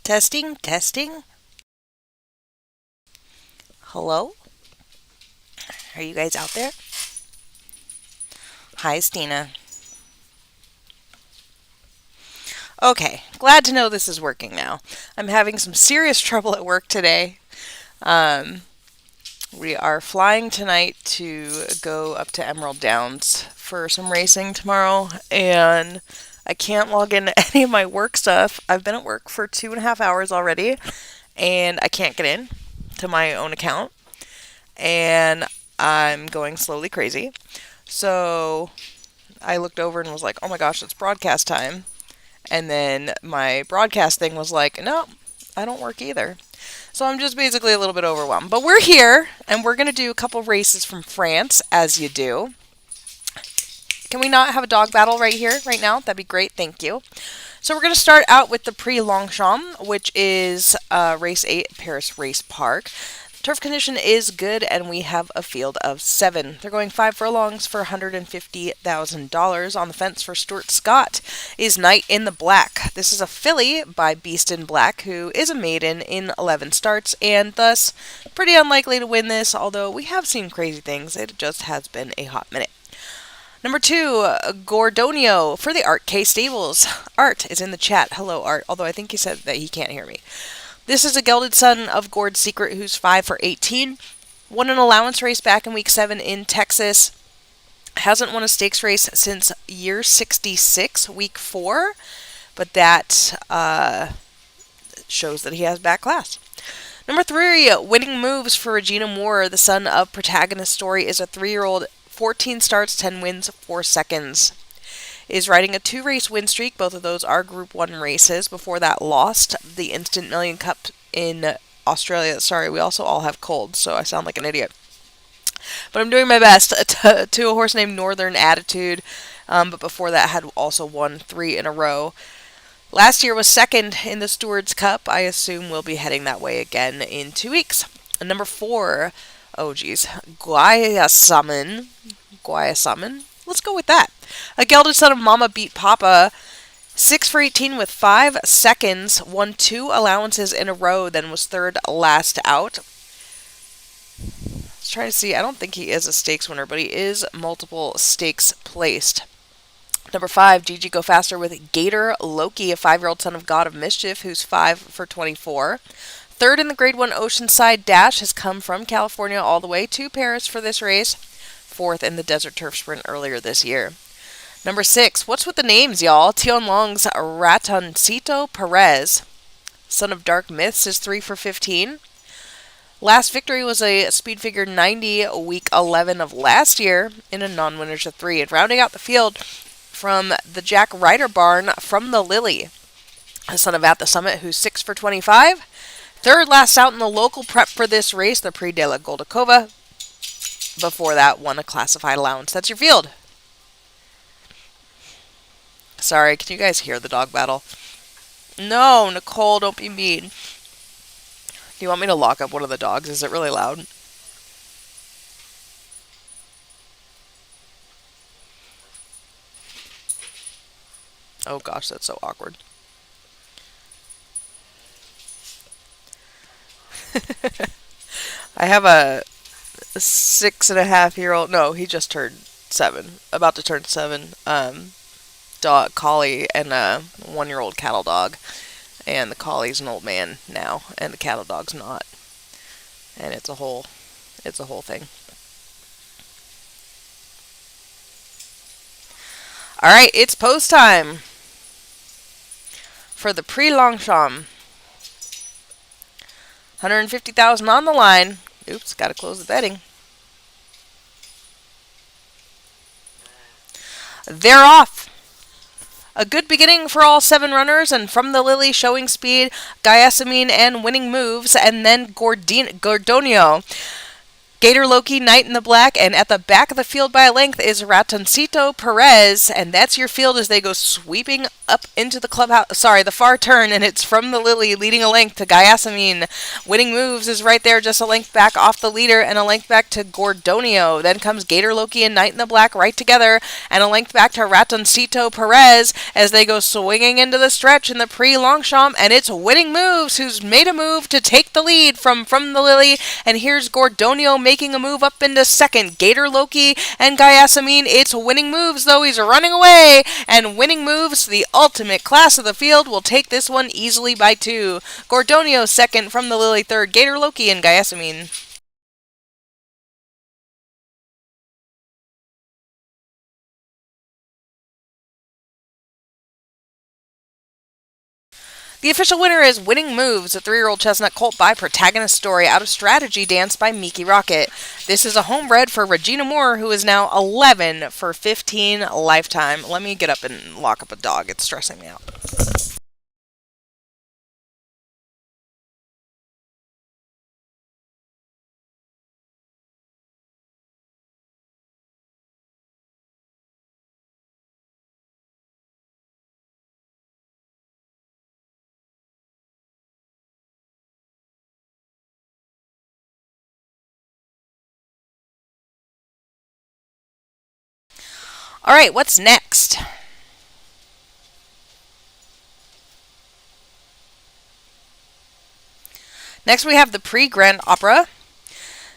Testing, testing. Hello? Are you guys out there? Hi, Stina. Okay, glad to know this is working now. I'm having some serious trouble at work today. Um, we are flying tonight to go up to Emerald Downs for some racing tomorrow, and I can't log into any of my work stuff. I've been at work for 2.5 hours already, and I can't get in to my own account, and I'm going slowly crazy. So I looked over and was like, oh my gosh, it's broadcast time. And then my broadcast thing was like, no, I don't work either. So I'm just basically a little bit overwhelmed. But we're here, and we're going to do a couple races from France, as you do. Can we not have a dog battle right here, right now? That'd be great, thank you. So we're going to start out with the Prix Longchamp, which is race 8 at Paris Race Park. Turf condition is good, and we have a field of 7. They're going 5 furlongs for $150,000. On the fence for Stuart Scott is Knight in the Black. This is a filly by Beast in Black, who is a maiden in 11 starts, and thus pretty unlikely to win this, although we have seen crazy things. It just has been a hot minute. Number 2, Gordonio for the Art K Stables. Art is in the chat. Hello, Art, although I think he said that he can't hear me. This is a gelded son of Gord's Secret, who's 5 for 18. Won an allowance race back in week 7 in Texas. Hasn't won a stakes race since year 66, week 4. But that shows that he has back class. Number 3, Winning Moves for Regina Moore, the son of Protagonist Story, is a 3-year-old, 14 starts, 10 wins, 4 seconds. Is riding a 2-race win streak. Both of those are Group 1 races. Before that, lost the Instant Million Cup in Australia. Sorry, we also all have colds, so I sound like an idiot. But I'm doing my best to a horse named Northern Attitude. But before that, had also won 3 in a row. Last year was second in the Stewards Cup. I assume we'll be heading that way again in 2 weeks. And number 4, Guayasamon. Let's go with that. A gelded son of Mama Beat Papa, 6 for 18 with 5 seconds, won 2 allowances in a row, then was third last out. Let's try to see. I don't think he is a stakes winner, but he is multiple stakes placed. Number 5, Gigi Go Faster with Gator Loki, a 5-year-old son of God of Mischief, who's 5 for 24. Third in the Grade 1 Oceanside Dash has come from California all the way to Paris for this race. 4th in the Desert Turf Sprint earlier this year. Number 6, what's with the names, y'all? Tion Long's Ratoncito Perez, son of Dark Myths, is 3 for 15. Last victory was a speed figure 90 week 11 of last year in a non-winners of 3. And rounding out the field from the Jack Ryder barn from the Lily, a son of At the Summit, who's 6 for 25. Third last out in the local prep for this race, the Prix de la Goldakova. Before that, won a classified allowance. That's your field. Sorry, can you guys hear the dog battle? No, Nicole, don't be mean. Do you want me to lock up one of the dogs? Is it really loud? Oh gosh, that's so awkward. I have a 6.5-year-old. No, he just turned 7. About to turn 7. Dog collie and a 1-year-old cattle dog. And the collie's an old man now, and the cattle dog's not. And it's a whole thing. All right, it's post time for the Prix Longchamp. 150,000 on the line. Oops, got to close the betting. They're off. A good beginning for all 7 runners, and from the Lily, Showing Speed, Gaiasamine, and Winning Moves, and then Gordonio. Gator Loki, Knight in the Black, and at the back of the field by a length is Ratoncito Perez, and that's your field as they go sweeping up into the clubhouse, sorry, the far turn, and it's From the Lily leading a length to Gaiasamine. Winning Moves is right there, just a length back off the leader, and a length back to Gordonio. Then comes Gator Loki and Knight in the Black right together, and a length back to Ratoncito Perez as they go swinging into the stretch in the pre-Longchamp, and it's Winning Moves who's made a move to take the lead from the Lily, and here's Gordonio making a move up into second. Gator Loki and Gaiasamine. It's Winning Moves, though. He's running away, and Winning Moves, the ultimate class of the field, will take this one easily by 2. Gordonio second, From the Lily third, Gator Loki and Gaiasamine. The official winner is Winning Moves, a 3-year-old chestnut colt by Protagonist Story, out of Strategy Dance by Miki Rocket. This is a homebred for Regina Moore, who is now 11 for 15 lifetime. Let me get up and lock up a dog. It's stressing me out. All right, what's next? Next we have the Pre-Grand Opera.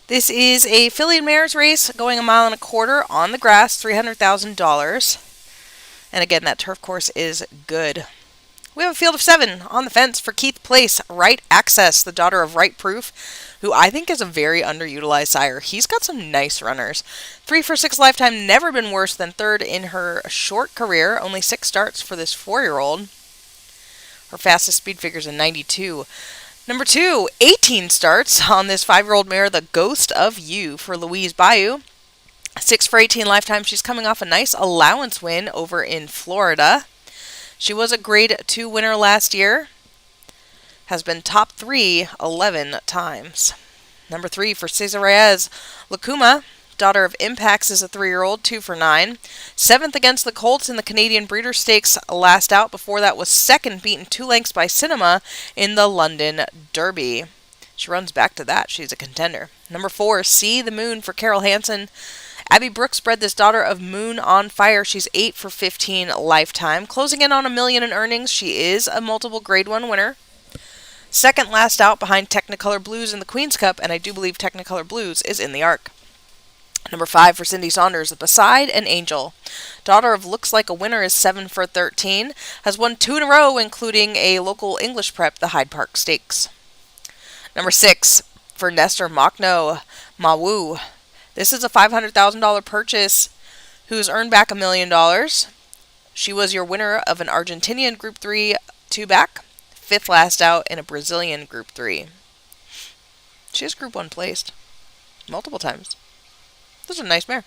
This is a filly and mares race going 1.25 miles on the grass, $300,000. And again, that turf course is good. We have a field of 7 on the fence for Keith Place, Right Access, the daughter of Right Proof, who I think is a very underutilized sire. He's got some nice runners. 3 for 6 lifetime, never been worse than third in her short career. Only 6 starts for this 4-year-old. Her fastest speed figures in 92. Number 2, 18 starts on this 5-year-old mare, The Ghost of You, for Louise Bayou. 6 for 18 lifetime. She's coming off a nice allowance win over in Florida. She was a grade 2 winner last year. Has been top 3 11 times. Number 3 for Cesar Reyes. Lacuma, daughter of Impacts, is a 3-year-old, 2 for 9. 7th against the Colts in the Canadian Breeder Stakes last out. Before that was second, beaten 2 lengths by Cinema in the London Derby. She runs back to that. She's a contender. Number 4, See the Moon for Carol Hansen. Abby Brooks bred this daughter of Moon on Fire. She's 8 for 15 lifetime. Closing in on $1 million in earnings. She is a multiple grade 1 winner. Second last out behind Technicolor Blues in the Queen's Cup, and I do believe Technicolor Blues is in the Arc. Number 5 for Cindy Saunders, Beside an Angel. Daughter of Looks Like a Winner is 7 for 13. Has won 2 in a row, including a local English prep, the Hyde Park Stakes. Number 6 for Nestor Machno, Mawu. This is a $500,000 purchase who's earned back $1 million. She was your winner of an Argentinian Group 3 2-back, 5th last out in a Brazilian Group 3. She has Group 1 placed multiple times. This is a nice mare.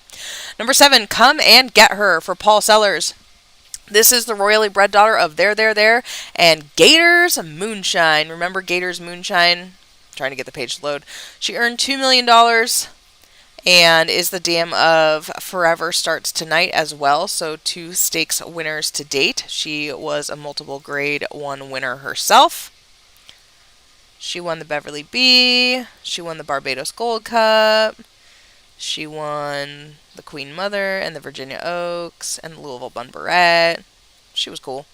Number 7, Come and Get Her for Paul Sellers. This is the royally bred daughter of There, and Gators Moonshine. Remember Gators Moonshine? I'm trying to get the page to load. She earned $2 million. And is the dam of Forever starts tonight as well. So 2 stakes winners to date. She was a multiple grade 1 winner herself. She won the Beverly Bee. She won the Barbados Gold Cup. She won the Queen Mother and the Virginia Oaks and the Louisville Bun Barrette. She was cool.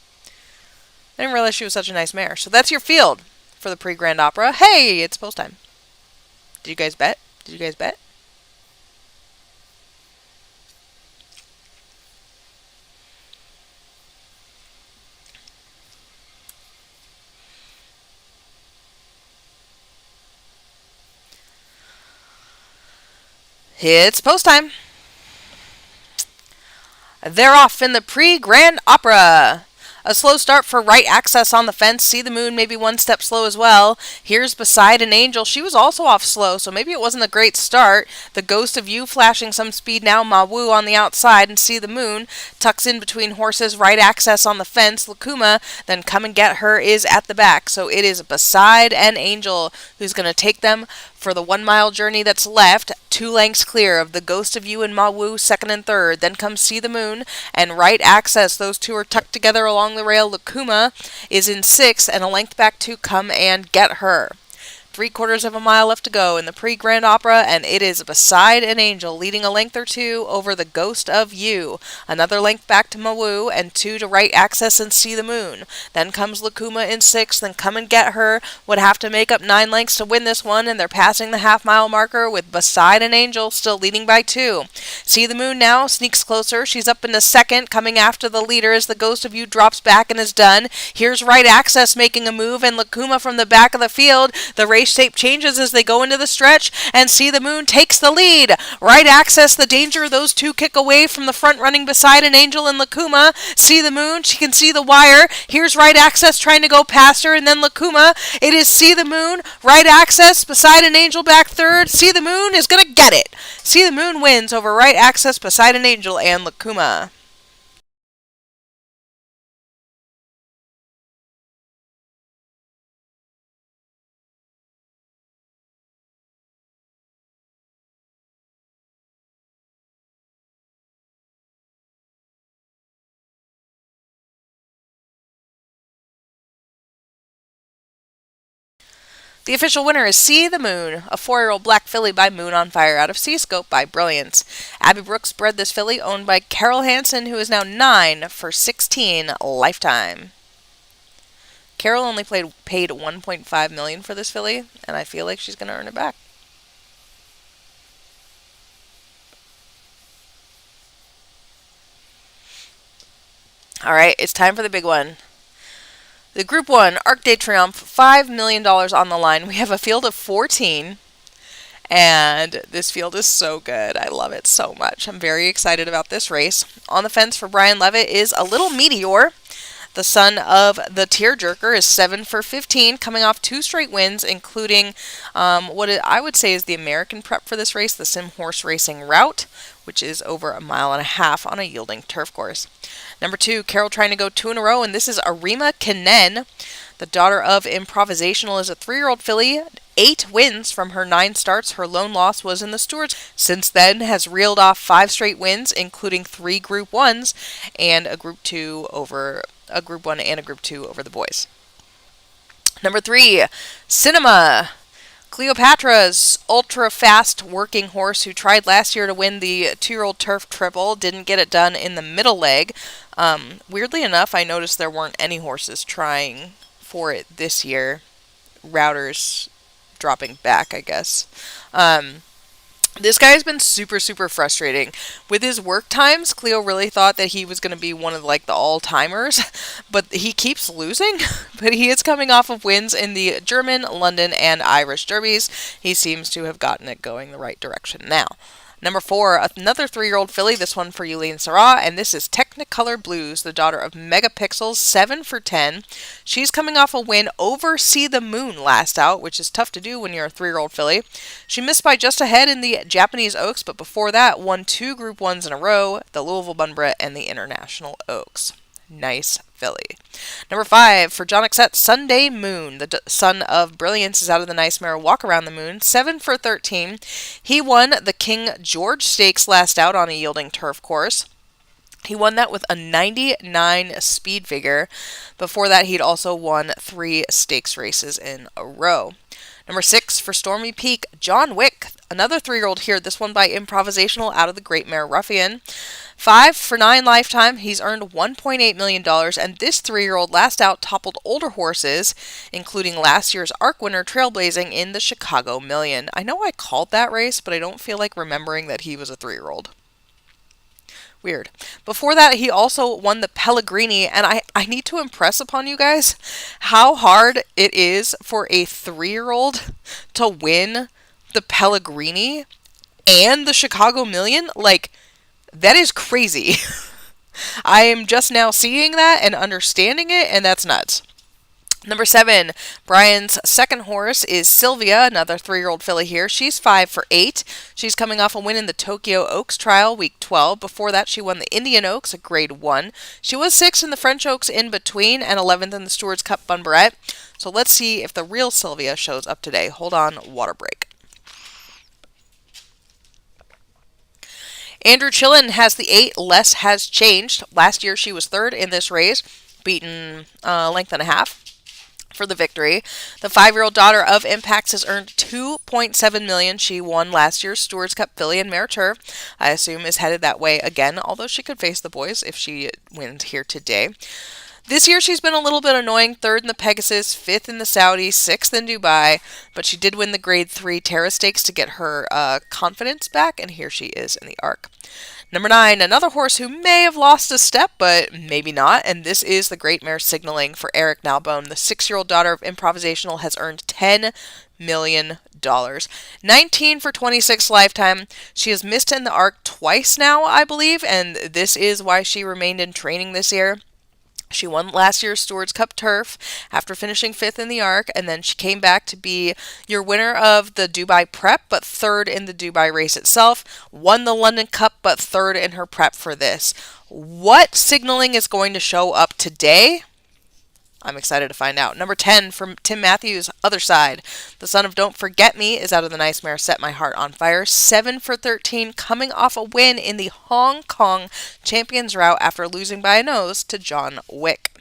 I didn't realize she was such a nice mare. So that's your field for the Pre-Grand Opera. Hey, it's post time. Did you guys bet? It's post time. They're off in the Pre-Grand Opera. A slow start for Right Access on the fence. See the Moon maybe 1 step slow as well. Here's Beside an Angel. She was also off slow, so maybe it wasn't a great start. The Ghost of You flashing some speed now. Mawu on the outside, and See the Moon tucks in between horses. Right Access on the fence. Lacuma, then Come and Get Her is at the back. So it is Beside an Angel who's going to take them For the 1 mile journey that's left, 2 lengths clear of the Ghost of You and Ma Wu, second and third. Then comes See the Moon and Right Access. Those two are tucked together along the rail. Lakuma is in sixth, and a length back to Come and Get Her. 3/4 of a mile left to go in the pre-Grand Opera, and it is Beside an Angel leading a length or two over the Ghost of You. Another length back to Mawu, and 2 to Right Access and See the Moon. Then comes Lakuma in sixth, then Come and Get Her would have to make up 9 lengths to win this one, and they're passing the half-mile marker with Beside an Angel still leading by 2. See the Moon now sneaks closer. She's up into second, coming after the leader as the Ghost of You drops back and is done. Here's Right Access making a move, and Lakuma from the back of the field. The race shape changes as they go into the stretch, and See the Moon takes the lead. Right Access, the danger, those two kick away from the front running Beside an Angel and Lakuma. See the Moon, she can see the wire. Here's Right Access trying to go past her, and then Lakuma. It is See the Moon, Right Access, Beside an Angel back third. See the Moon is going to get it. See the Moon wins over Right Access, Beside an Angel, and Lakuma. The official winner is See the Moon, a 4-year-old black filly by Moon on Fire out of Seascope by Brilliance. Abby Brooks bred this filly, owned by Carol Hansen, who is now 9 for 16 lifetime. Carol only paid $1.5 million for this filly, and I feel like she's going to earn it back. All right, it's time for the big one. The Group 1, Arc de Triomphe, $5 million on the line. We have a field of 14, and this field is so good. I love it so much. I'm very excited about this race. On the fence for Brian Levitt is a Little Meteor. The son of the Tearjerker is 7 for 15, coming off 2 straight wins, including I would say is the American prep for this race, the Sim Horse Racing Route, which is over 1.5 miles on a yielding turf course. Number 2, Carol trying to go 2 in a row, and this is Arima Kinen. The daughter of Improvisational is a 3-year-old filly. 8 wins from her 9 starts. Her lone loss was in the Stewards. Since then, has reeled off 5 straight wins, including 3 Group 1s and a Group 2 over a Group 1 and a Group 2 over the boys. Number 3, Cinema. Cleopatra's ultra-fast working horse who tried last year to win the 2-year-old turf triple, didn't get it done in the middle leg. Weirdly enough, I noticed there weren't any horses trying for it this year. Routers dropping back, I guess. This guy has been super, super frustrating. With his work times, Cleo really thought that he was going to be one of the all-timers, but he keeps losing. But he is coming off of wins in the German, London, and Irish derbies. He seems to have gotten it going the right direction now. Number 4, another 3-year-old filly, this one for Yulene Sarah, and this is Technicolor Blues, the daughter of Megapixels, 7 for 10. She's coming off a win over See the Moon last out, which is tough to do when you're a 3-year-old filly. She missed by just a head in the Japanese Oaks, but before that, won 2 Group 1s in a row, the Louisville Bunbret and the International Oaks. Nice filly. Number 5, for John Exet, Sunday Moon. The son of Brilliance is out of the Nice Mare Walk Around the Moon, 7 for 13. He won the King George Stakes last out on a yielding turf course. He won that with a 99 speed figure. Before that, he'd also won 3 stakes races in a row. Number 6, for Stormy Peak, John Wick, another 3-year-old here, this one by Improvisational out of the Great Mare Ruffian. 5 for 9 lifetime, he's earned $1.8 million, and this 3-year-old last out toppled older horses, including last year's ARC winner Trailblazing in the Chicago Million. I know I called that race, but I don't feel like remembering that he was a 3-year-old. Weird. Before that, he also won the Pellegrini, and I need to impress upon you guys how hard it is for a 3-year-old to win the Pellegrini and the Chicago Million. That is crazy. I am just now seeing that and understanding it, and that's nuts. Number 7, Brian's second horse is Sylvia, another 3-year-old filly here. She's 5 for 8. She's coming off a win in the Tokyo Oaks Trial, week 12. Before that, she won the Indian Oaks, a grade 1. She was 6th in the French Oaks in between and 11th in the Stewards Cup Bunbret. So let's see if the real Sylvia shows up today. Hold on, water break. Andrew Chillen has the 8. Less has changed. Last year she was third in this race, beaten a length and a half for the victory. The 5-year-old daughter of Impacts has earned $2.7 million. She won last year's Stewards Cup filly and mare turf. I assume is headed that way again, although she could face the boys if she wins here today. This year she's been a little bit annoying. 3rd in the Pegasus, 5th in the Saudi, 6th in Dubai, but she did win the Grade 3 Terra Stakes to get her confidence back, and here she is in the Arc. Number 9, another horse who may have lost a step, but maybe not, and this is the Great Mare Signaling for Eric Nalbone. The 6-year-old daughter of Improvisational has earned $10 million. 19 for 26 lifetime. She has missed in the Arc twice now, I believe, and this is why she remained in training this year. She won last year's Stewards Cup Turf after finishing 5th in the Arc, and then she came back to be your winner of the Dubai Prep, but 3rd in the Dubai race itself. Won the London Cup, but 3rd in her prep for this. What signaling is going to show up today? I'm excited to find out. Number 10 from Tim Matthews, Other Side. The son of Don't Forget Me is out of the Nice Mare Set My Heart on Fire. 7 for 13, coming off a win in the Hong Kong Champions Route after losing by a nose to John Wick.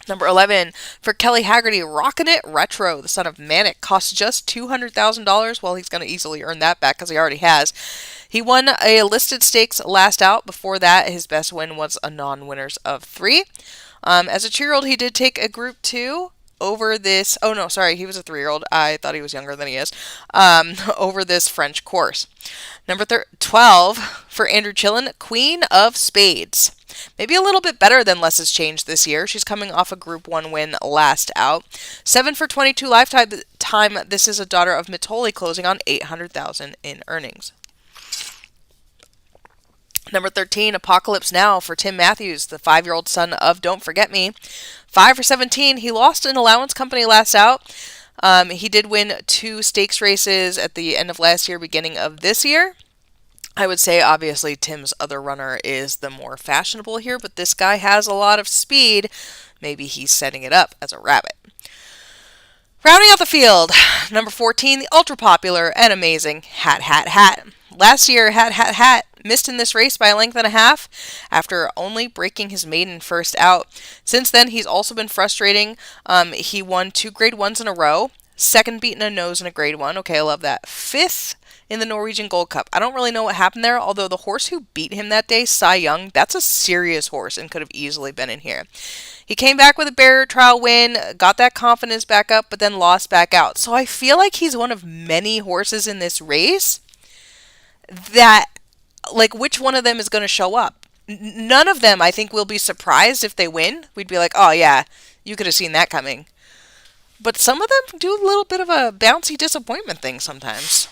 Number 11 for Kelly Haggerty, Rockin' It Retro. The son of Manic costs just $200,000. Well, he's going to easily earn that back because he already has. He won a listed stakes last out. Before that, his best win was a non-winners of 3. As a 2-year-old, he did take a Group 2 over this. Oh, no, sorry. He was a 3-year-old. I thought he was younger than he is. Over this French course. Number 12 for Andrew Chillen, Queen of Spades. Maybe a little bit better than Less has changed this year. She's coming off a Group 1 win last out. 7 for 22 lifetime. This is a daughter of Mitoli, closing on $800,000 in earnings. Number 13, Apocalypse Now for Tim Matthews, the 5-year-old son of Don't Forget Me. 5 for 17. He lost an allowance company last out. He did win 2 stakes races at the end of last year, beginning of this year. I would say, obviously, Tim's other runner is the more fashionable here, but this guy has a lot of speed. Maybe he's setting it up as a rabbit. Rounding out the field, number 14, the ultra-popular and amazing Hat Hat Hat. Last year, Hat Hat Hat missed in this race by a length and a half after only breaking his maiden first out. Since then, he's also been frustrating. He won 2 Grade 1s in a row. 2nd beaten a nose in a Grade 1. Okay, I love that. 5th in the Norwegian Gold Cup. I don't really know what happened there, although the horse who beat him that day, Cy Young, that's a serious horse and could have easily been in here. He came back with a barrier trial win, got that confidence back up, but then lost back out. So I feel like he's one of many horses in this race that, like, which one of them is going to show up? None of them, I think, will be surprised if they win. We'd be like, oh yeah, you could have seen that coming. But some of them do a little bit of a bouncy disappointment thing sometimes.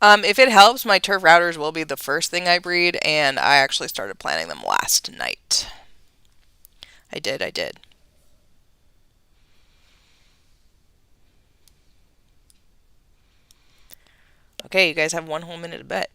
If it helps, my turf routers will be the first thing I breed, and I actually started planting them last night. I did. Okay, you guys have 1 whole minute to bet.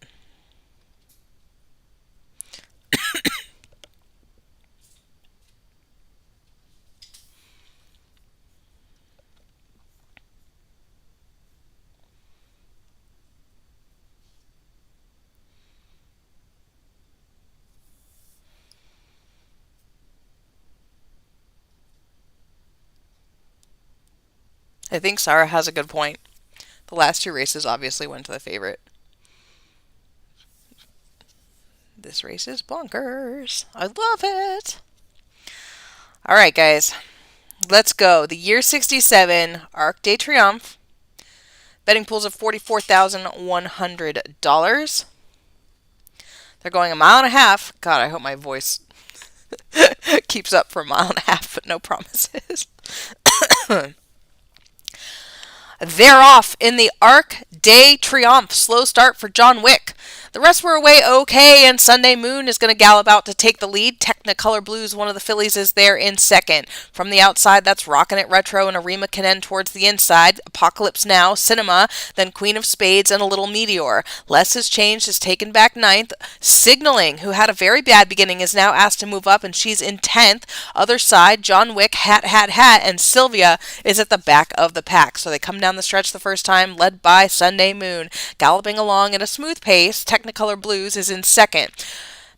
I think Sarah has a good point. The last 2 races obviously went to the favorite. This race is bonkers. I love it. All right, guys. Let's go. The year 67 Arc de Triomphe. Betting pools of $44,100. They're going a mile and a half. God, I hope my voice keeps up for a mile and a half, but no promises. They're off in the Arc de Triomphe. Slow start for John Wick. The rest were away okay, and Sunday Moon is going to gallop out to take the lead. Technicolor Blues, one of the fillies, is there in second. From the outside, that's Rockin' It Retro and Arima Kanen towards the inside. Apocalypse Now, Cinema, then Queen of Spades, and a Little Meteor. Less has changed, is taken back 9th. Signaling, who had a very bad beginning, is now asked to move up, and she's in 10th. Other side, John Wick, Hat Hat Hat, and Sylvia is at the back of the pack. So they come down down the stretch the first time, led by Sunday Moon. Galloping along at a smooth pace, Technicolor Blues is in second.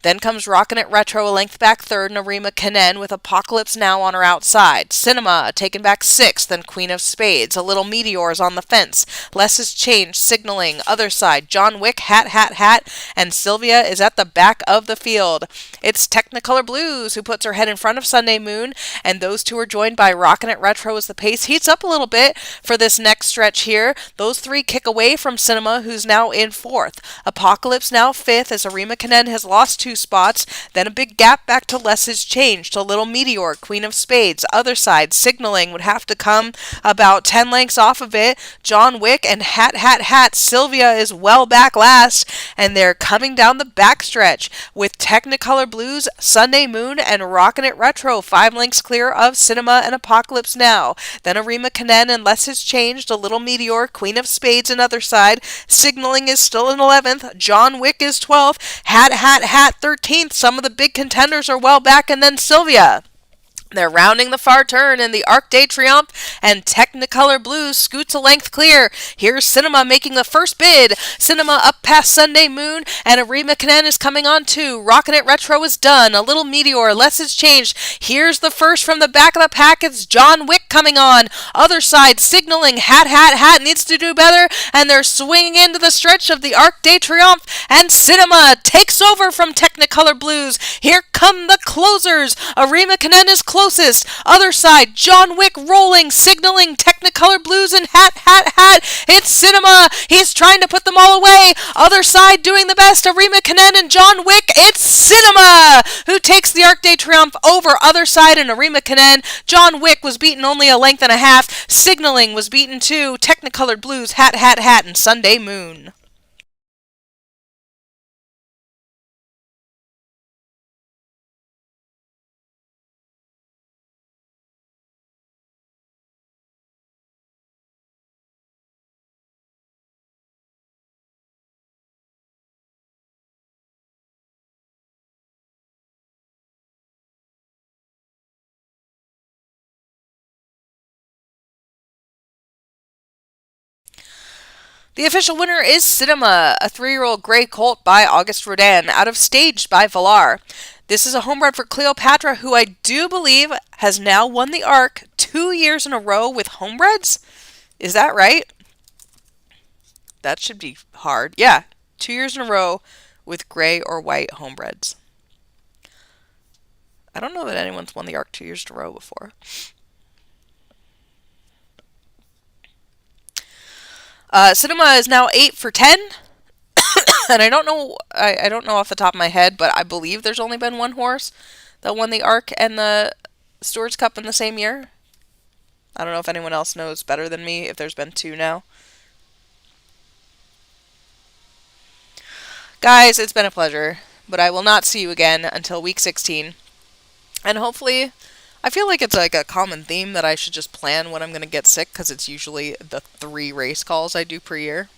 Then comes Rockin' It Retro, a length back third, and Arima Kanen with Apocalypse Now on her outside. Cinema taken back sixth, then Queen of Spades. A Little Meteors on the fence. Less is changed, signaling. Other side, John Wick, Hat, and Sylvia is at the back of the field. It's Technicolor Blues who puts her head in front of Sunday Moon, and those two are joined by Rockin' It Retro as the pace heats up a little bit for this next stretch here. Those three kick away from Cinema, who's now in fourth. Apocalypse Now fifth, as Arima Kanen has lost two spots. Then a big gap back to Less is changed. A Little Meteor, Queen of Spades. Other side, signaling would have to come about 10 lengths off of it. John Wick and Hat. Sylvia is well back last, and they're coming down the backstretch with Technicolor Blues, Sunday Moon, and Rockin' It Retro 5 lengths clear of Cinema and Apocalypse Now. Then Arima Kanen and Less is changed. A Little Meteor, Queen of Spades, and Other side. Signaling is still in 11th. John Wick is 12th. Hat 13th. Some of the big contenders are well back, and then Sylvia. They're rounding the far turn in the Arc de Triomphe, and Technicolor Blues scoots a length clear. Here's Cinema making the first bid. Cinema up past Sunday Moon, and Arima Kanen is coming on too. Rockin' It Retro is done. A Little Meteor, Less is changed. Here's the first from the back of the pack. It's John Wick coming on. Other side, signaling. Hat needs to do better, and they're swinging into the stretch of the Arc de Triomphe, and Cinema takes over from Technicolor Blues. Here come the closers. Arima Kanen is closest. Other side, John Wick rolling, signaling. Technicolor Blues and Hat. It's Cinema. He's trying to put them all away. Other side doing the best. Arima Kanen and John Wick. It's Cinema who takes the Arc de Triomphe over. Other side and Arima Kanen. John Wick was beaten only a length and a half. Signaling was beaten too. Technicolor Blues, Hat, and Sunday Moon. The official winner is Cinema, a 3-year-old gray colt by August Rodin, out of Staged by Villar. This is a homebred for Cleopatra, who I do believe has now won the Arc 2 years in a row with homebreds. Is that right? That should be hard. Yeah, 2 years in a row with gray or white homebreds. I don't know that anyone's won the Arc 2 years in a row before. Cinema is now 8 for 10, and I don't know off the top of my head, but I believe there's only been one horse that won the Arc and the Stewards Cup in the same year. I don't know if anyone else knows better than me if there's been 2 now. Guys, it's been a pleasure, but I will not see you again until week 16, and hopefully, I feel like it's like a common theme that I should just plan when I'm going to get sick, because it's usually the 3 race calls I do per year.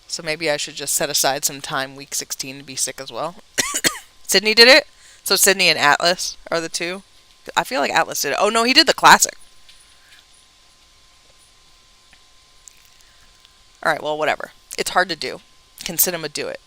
So maybe I should just set aside some time week 16 to be sick as well. Sydney did it? So Sydney and Atlas are the 2? I feel like Atlas did it. Oh no, he did the classic. Alright, well, whatever. It's hard to do. Can Cinema do it?